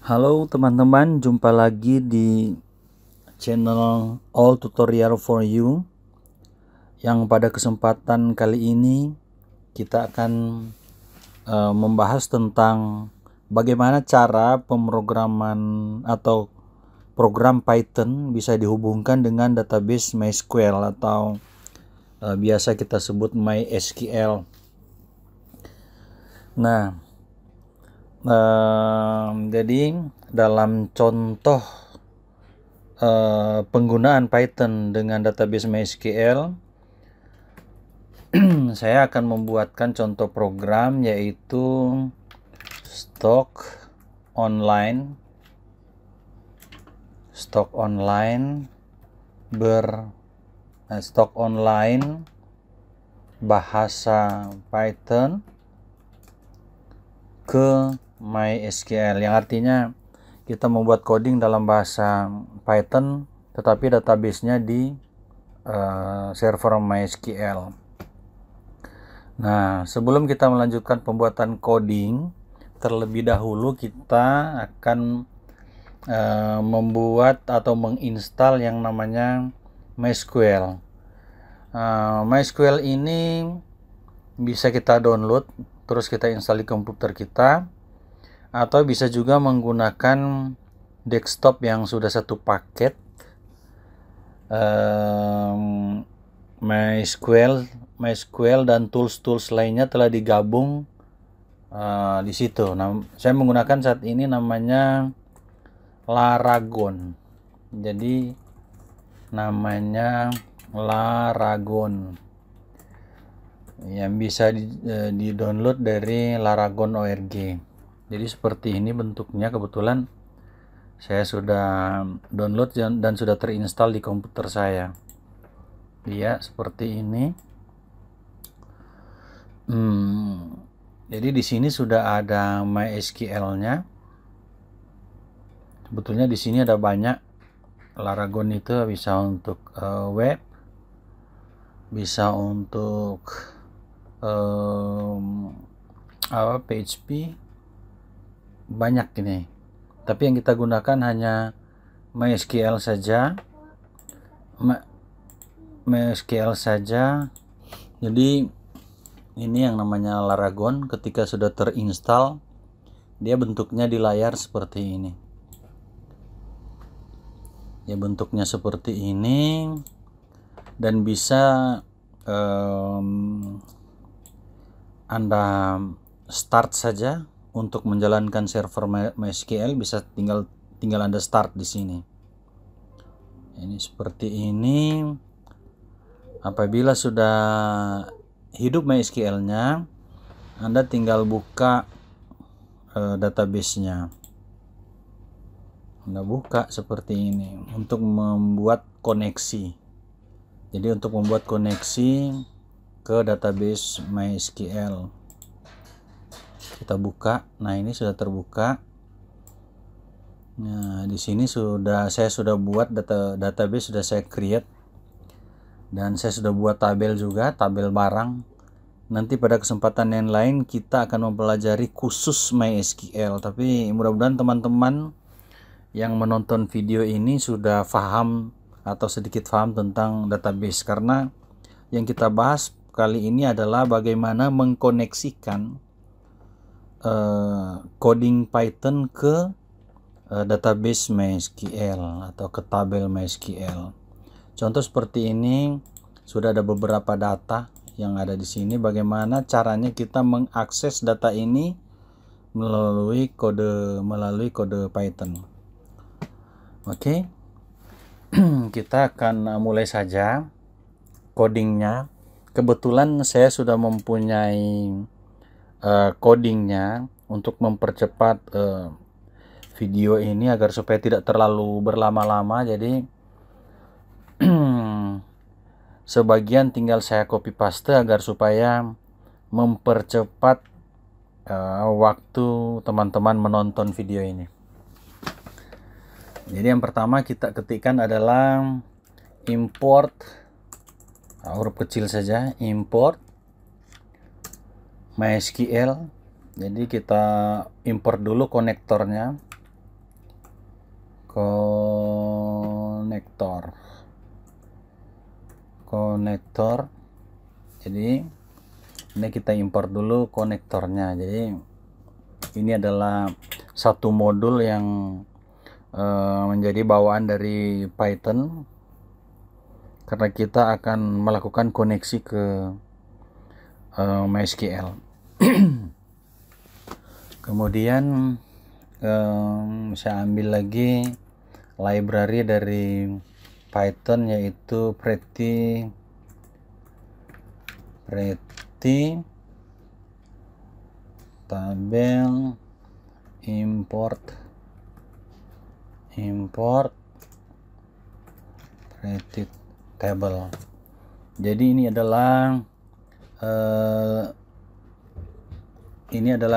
Halo teman-teman, jumpa lagi di channel All Tutorial for You. Yang pada kesempatan kali ini kita akan membahas tentang bagaimana cara pemrograman atau program Python bisa dihubungkan dengan database MySQL atau biasa kita sebut MySQL. Nah, jadi dalam contoh penggunaan Python dengan database MySQL, saya akan membuatkan contoh program yaitu stock online bahasa Python ke MySQL, yang artinya kita membuat coding dalam bahasa Python tetapi databasenya di server MySQL. Nah, sebelum kita melanjutkan pembuatan coding, terlebih dahulu kita akan membuat atau menginstal yang namanya MySQL. MySQL ini bisa kita download terus kita install di komputer kita, atau bisa juga menggunakan desktop yang sudah satu paket. MySQL dan tools lainnya telah digabung di situ. Nah, saya menggunakan saat ini namanya Laragon. Jadi namanya Laragon, yang bisa di-download dari laragon.org. Jadi seperti ini bentuknya. Kebetulan saya sudah download dan sudah terinstall di komputer saya. Dia seperti ini. Jadi di sini sudah ada MySQL-nya. Sebetulnya di sini ada banyak. Laragon itu bisa untuk web, bisa untuk PHP, banyak ini. Tapi yang kita gunakan hanya MySQL saja. Jadi ini yang namanya Laragon. Ketika sudah terinstall, dia bentuknya di layar seperti ini. Ya, bentuknya seperti ini, dan bisa Anda start saja untuk menjalankan server MySQL. Bisa tinggal Anda start di sini. Ini seperti ini. Apabila sudah hidup MySQL-nya, Anda tinggal buka database-nya. Anda buka seperti ini untuk membuat koneksi. Jadi untuk membuat koneksi ke database MySQL, kita buka. Nah, ini sudah terbuka. Nah, di sini saya sudah buat database, sudah saya create, dan saya sudah buat tabel juga, tabel barang. Nanti pada kesempatan yang lain kita akan mempelajari khusus MySQL. Tapi mudah-mudahan teman-teman yang menonton video ini sudah paham atau sedikit paham tentang database, karena yang kita bahas kali ini adalah bagaimana mengkoneksikan coding Python ke database MySQL atau ke tabel MySQL. Contoh seperti ini, sudah ada beberapa data yang ada di sini. Bagaimana caranya kita mengakses data ini melalui kode Python. Oke. Kita akan mulai saja codingnya. Kebetulan saya sudah mempunyai codingnya untuk mempercepat video ini agar supaya tidak terlalu berlama-lama. Jadi sebagian tinggal saya copy paste agar supaya mempercepat waktu teman-teman menonton video ini. Jadi yang pertama kita ketikkan adalah import, huruf kecil saja, import MySQL. Jadi kita import dulu konektornya. konektor. Jadi ini kita import dulu konektornya. Jadi ini adalah satu modul yang menjadi bawaan dari Python, karena kita akan melakukan koneksi ke MySQL. Kemudian saya ambil lagi library dari Python, yaitu pretty tabel import pretty table. Jadi ini adalah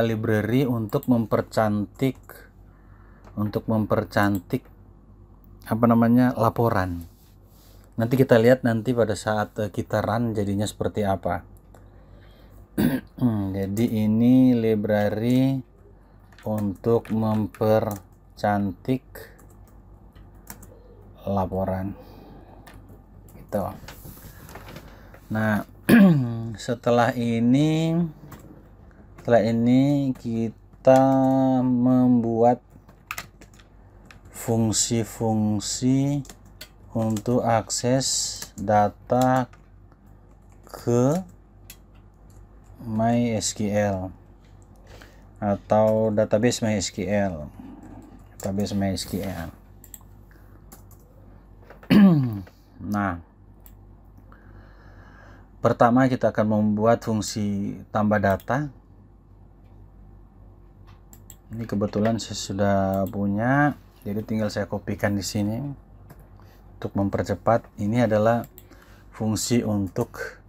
library untuk mempercantik laporan. Nanti kita lihat nanti pada saat kita run jadinya seperti apa. Jadi ini library untuk mempercantik laporan gitu. Nah, setelah ini kita membuat fungsi-fungsi untuk akses data ke MySQL atau database MySQL. Nah, pertama kita akan membuat fungsi tambah data. Ini kebetulan saya sudah punya, jadi tinggal saya kopikan di sini untuk mempercepat. Ini adalah fungsi untuk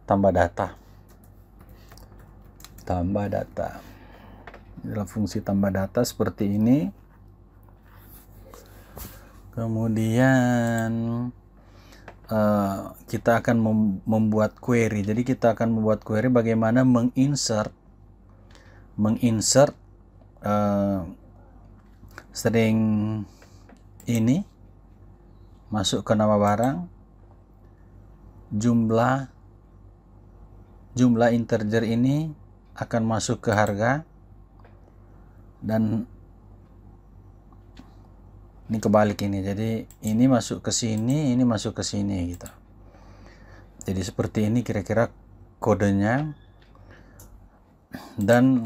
tambah data. Adalah fungsi tambah data seperti ini. Kemudian kita akan membuat query. Jadi kita akan membuat query bagaimana menginsert string ini masuk ke nama barang, jumlah integer ini akan masuk ke harga, dan ini kebalik ini. Jadi ini masuk ke sini, ini masuk ke sini gitu. Jadi seperti ini kira-kira kodenya, dan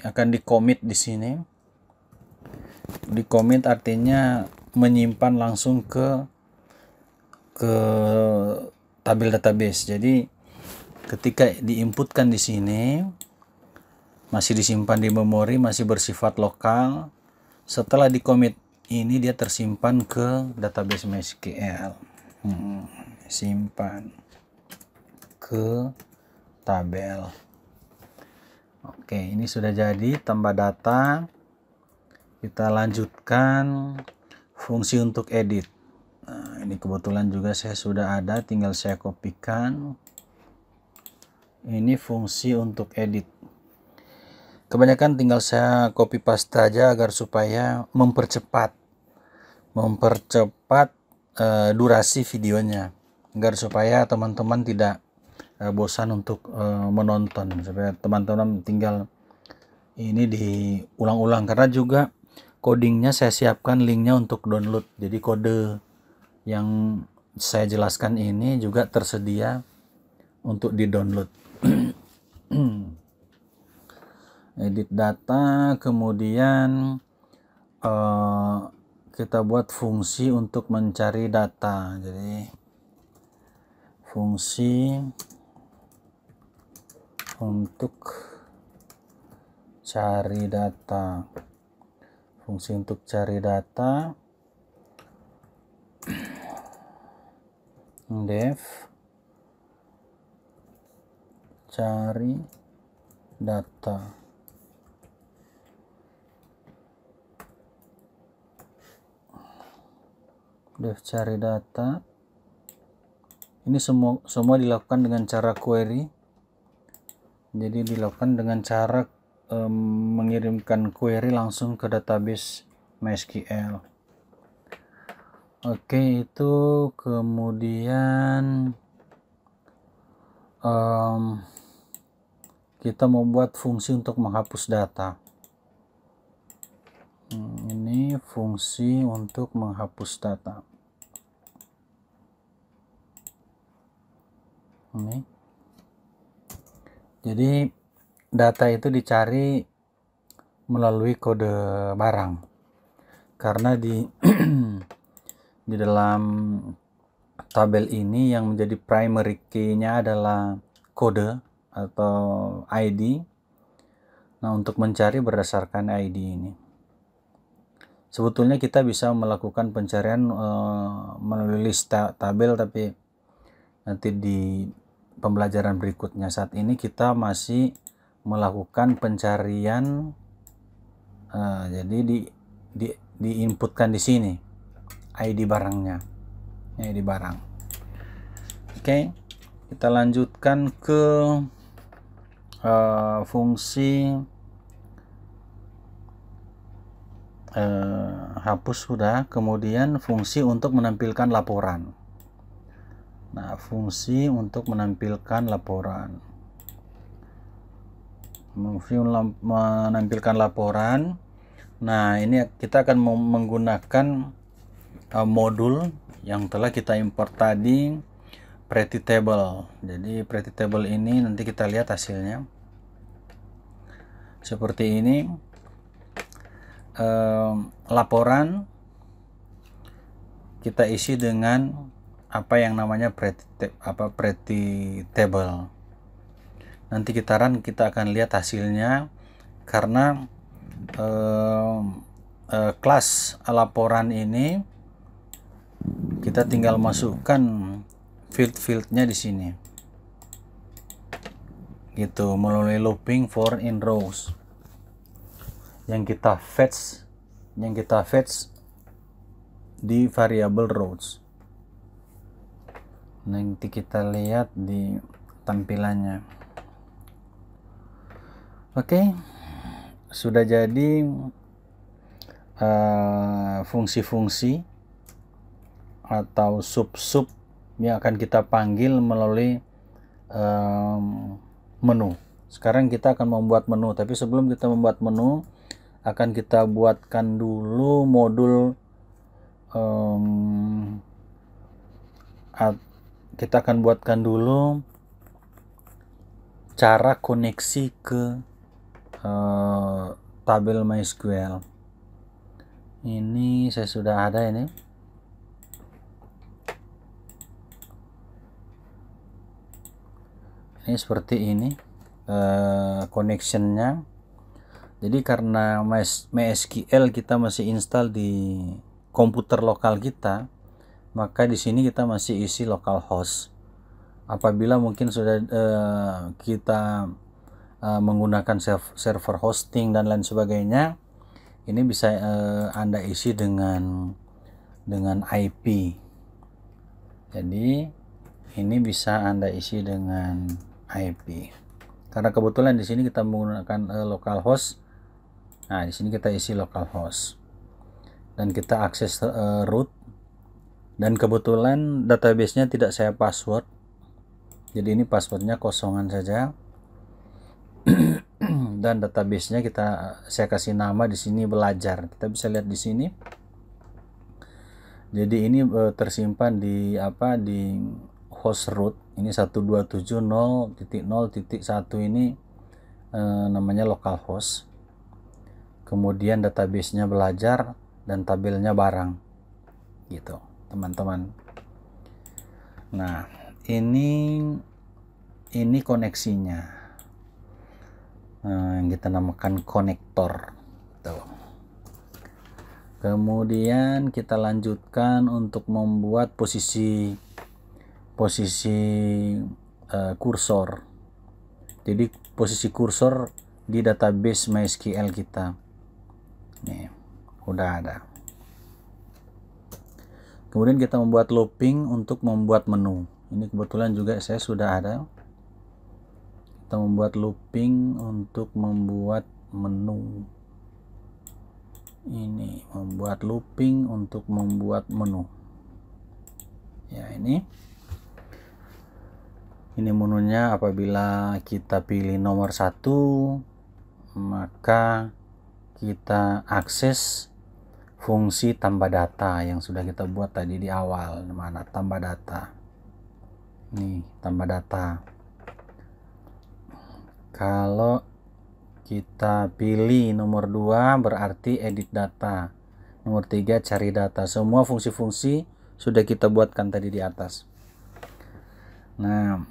akan di commit di sini. Di commit artinya menyimpan langsung ke tabel database. Jadi ketika diinputkan di sini masih disimpan di memori, masih bersifat lokal. Setelah di commit ini dia tersimpan ke database MySQL. Simpan ke tabel. Oke, ini sudah jadi tambah data. Kita lanjutkan fungsi untuk edit. Nah, ini kebetulan juga saya sudah ada, tinggal saya kopikan. Ini fungsi untuk edit. Kebanyakan tinggal saya copy paste aja agar supaya mempercepat durasi videonya, agar supaya teman-teman tidak bosan untuk menonton, supaya teman-teman tinggal ini diulang-ulang, karena juga codingnya saya siapkan linknya untuk download. Jadi kode yang saya jelaskan ini juga tersedia untuk di download. Edit data, kemudian kita buat fungsi untuk mencari data. Jadi fungsi untuk cari data, def cari data. Ini semua dilakukan dengan cara query. Jadi dilakukan dengan cara mengirimkan query langsung ke database MySQL. Oke, itu kemudian kita membuat fungsi untuk menghapus data. Ini fungsi untuk menghapus data. Ini. Jadi data itu dicari melalui kode barang, karena di di dalam tabel ini yang menjadi primary key-nya adalah kode atau ID. Nah, untuk mencari berdasarkan ID ini, sebetulnya kita bisa melakukan pencarian melalui list tabel, tapi nanti di pembelajaran berikutnya. Saat ini kita masih melakukan pencarian, jadi diinputkan di sini ID barangnya, ID barang. Oke, kita lanjutkan ke fungsi hapus sudah, kemudian fungsi untuk menampilkan laporan. Nah, fungsi untuk menampilkan laporan. Menampilkan laporan. Nah, ini kita akan menggunakan modul yang telah kita import tadi, pretty table. Jadi pretty table ini nanti kita lihat hasilnya seperti ini. Laporan kita isi dengan apa yang namanya pretty table. Nanti kita run, kita akan lihat hasilnya, karena kelas laporan ini kita tinggal masukkan field-fieldnya di sini, gitu, melalui looping for in rows yang kita fetch di variable rows. Nanti kita lihat di tampilannya. Oke, sudah jadi fungsi-fungsi atau sub-sub yang akan kita panggil melalui menu. Sekarang kita akan membuat menu, tapi sebelum kita membuat menu, akan kita buatkan dulu modul, kita akan buatkan dulu cara koneksi ke tabel MySQL. Ini saya sudah ada ini. Ini seperti ini connectionnya. Jadi karena MySQL kita masih install di komputer lokal kita, maka di sini kita masih isi localhost. Apabila mungkin sudah kita menggunakan server hosting dan lain sebagainya, ini bisa Anda isi dengan IP. Jadi ini bisa Anda isi dengan IP. Karena kebetulan di sini kita menggunakan localhost. Nah, di sini kita isi localhost dan kita akses root, dan kebetulan database-nya tidak saya password. Jadi ini passwordnya kosongan saja. Dan database-nya saya kasih nama di sini belajar. Kita bisa lihat di sini. Jadi ini tersimpan di host root. Ini 127.0.0.1 ini namanya localhost. Kemudian database-nya belajar dan tabelnya barang, gitu teman-teman. Nah, ini koneksinya, yang kita namakan konektor tuh. Kemudian kita lanjutkan untuk membuat posisi kursor. Jadi posisi kursor di database MySQL kita. Nih, udah ada. Kemudian kita membuat looping untuk membuat menu. Ini kebetulan juga saya sudah ada. Kita membuat looping untuk membuat menu. Ini membuat looping untuk membuat menu. Ya, ini menunya. Apabila kita pilih nomor 1, maka kita akses fungsi tambah data yang sudah kita buat tadi di awal. Mana tambah data? Nih, tambah data. Kalau kita pilih nomor 2 berarti edit data. Nomor 3 cari data. Semua fungsi-fungsi sudah kita buatkan tadi di atas. Nah,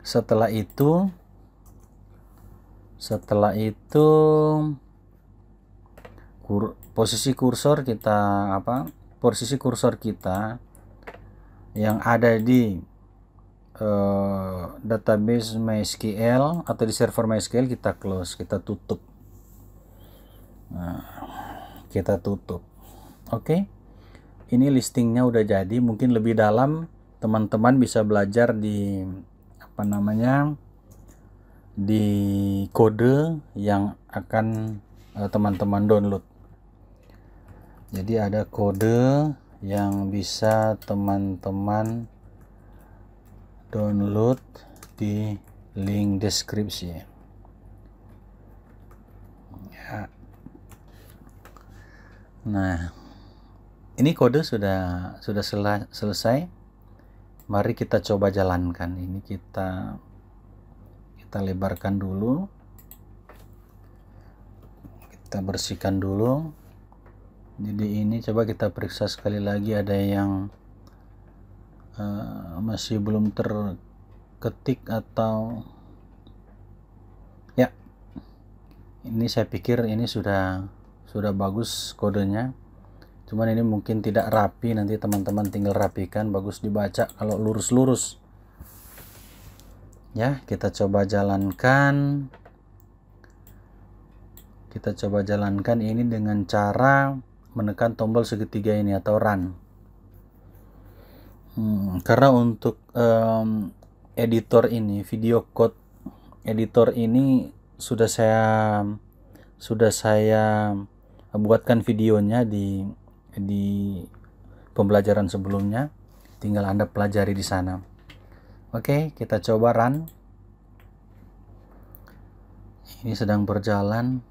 setelah itu posisi kursor kita yang ada di database MySQL atau di server MySQL kita close, kita tutup. Nah, kita tutup. Oke. Ini listingnya udah jadi. Mungkin lebih dalam teman-teman bisa belajar di di kode yang akan teman-teman download. Jadi ada kode yang bisa teman-teman download di link deskripsi. Ya. Nah, ini kode sudah selesai. Mari kita coba jalankan. Ini kita lebarkan dulu, kita bersihkan dulu. Jadi ini coba kita periksa sekali lagi, ada yang masih belum terketik atau ya. Ini saya pikir ini sudah bagus kodenya, cuman ini mungkin tidak rapi. Nanti teman-teman tinggal rapikan, bagus dibaca kalau lurus-lurus ya. Kita coba jalankan ini dengan cara menekan tombol segitiga ini atau run. Karena untuk editor ini, video code editor ini sudah saya buatkan videonya di pembelajaran sebelumnya, tinggal Anda pelajari di sana. Oke, kita coba run. Ini sedang berjalan.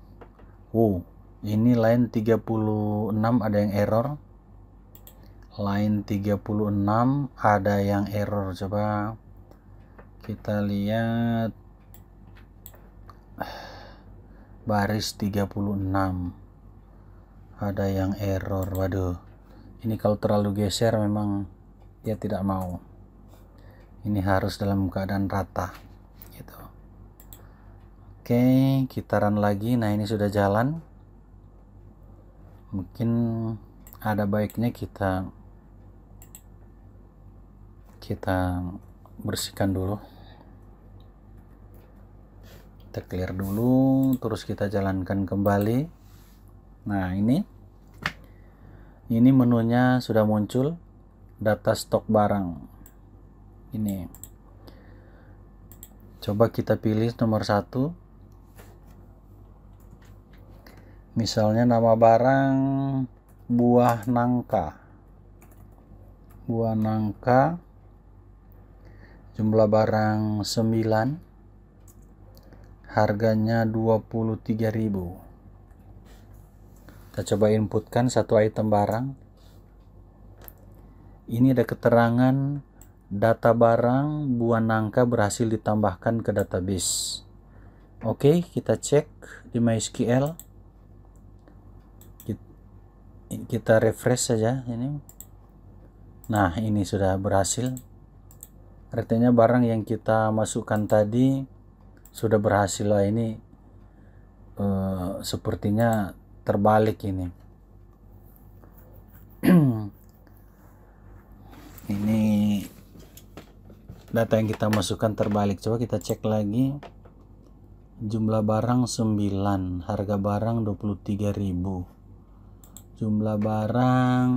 Ini line 36 ada yang error. Line 36 ada yang error. Coba kita lihat baris 36 ada yang error. Waduh, ini kalau terlalu geser memang dia tidak mau. Ini harus dalam keadaan rata gitu. Oke, kita run lagi. Nah, ini sudah jalan. Mungkin ada baiknya kita bersihkan dulu, kita clear dulu, terus kita jalankan kembali. Nah, ini menunya sudah muncul, data stok barang. Ini coba kita pilih nomor 1, misalnya nama barang buah nangka, jumlah barang 9, harganya 23.000. Kita coba inputkan satu item barang. Ini ada keterangan data barang buah nangka berhasil ditambahkan ke database. Oke, kita cek di MySQL. Kita refresh saja ini. Nah, ini sudah berhasil. Artinya barang yang kita masukkan tadi sudah berhasil. Ini sepertinya terbalik ini. Ini data yang kita masukkan terbalik. Coba kita cek lagi. Jumlah barang 9, harga barang 23.000. Jumlah barang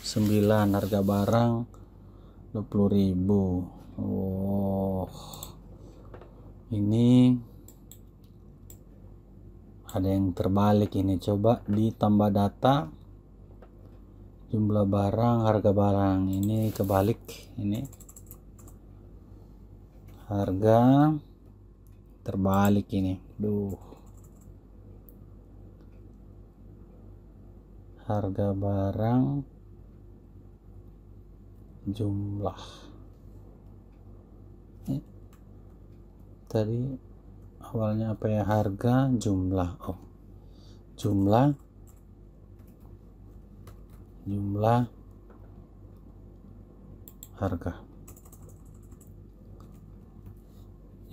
9, harga barang 20.000. Ini ada yang terbalik ini. Coba ditambah data, jumlah barang, harga barang, ini kebalik. Ini harga terbalik ini. Harga barang, jumlah. Tadi awalnya apa ya? Harga, jumlah. Jumlah harga,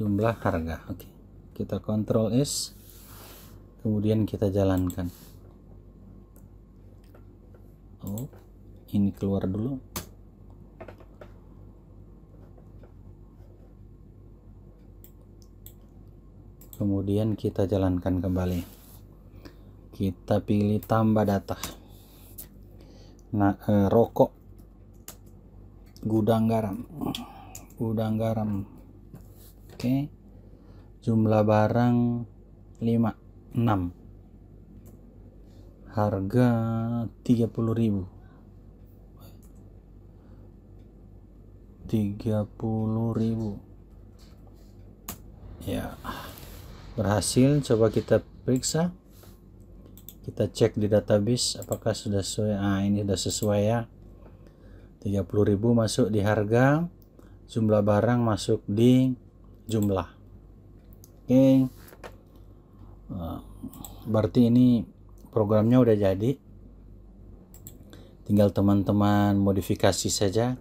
jumlah harga. Oke, kita Ctrl S, kemudian kita jalankan. Ini keluar dulu. Kemudian kita jalankan kembali. Kita pilih tambah data. Nah, rokok, gudang garam. Oke. Jumlah barang 6. Harga 30.000. 30.000. Ya, berhasil. Coba kita periksa, kita cek di database apakah sudah sesuai. Ini sudah sesuai ya. 30.000 masuk di harga, jumlah barang masuk di jumlah. Oke, berarti ini programnya udah jadi, tinggal teman-teman modifikasi saja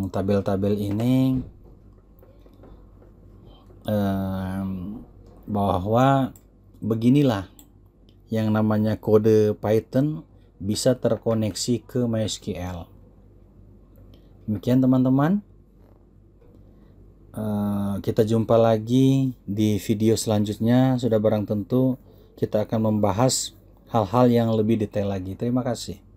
tabel-tabel ini, bahwa beginilah yang namanya kode Python bisa terkoneksi ke MySQL. Demikian teman-teman, kita jumpa lagi di video selanjutnya. Sudah barang tentu kita akan membahas hal-hal yang lebih detail lagi. Terima kasih.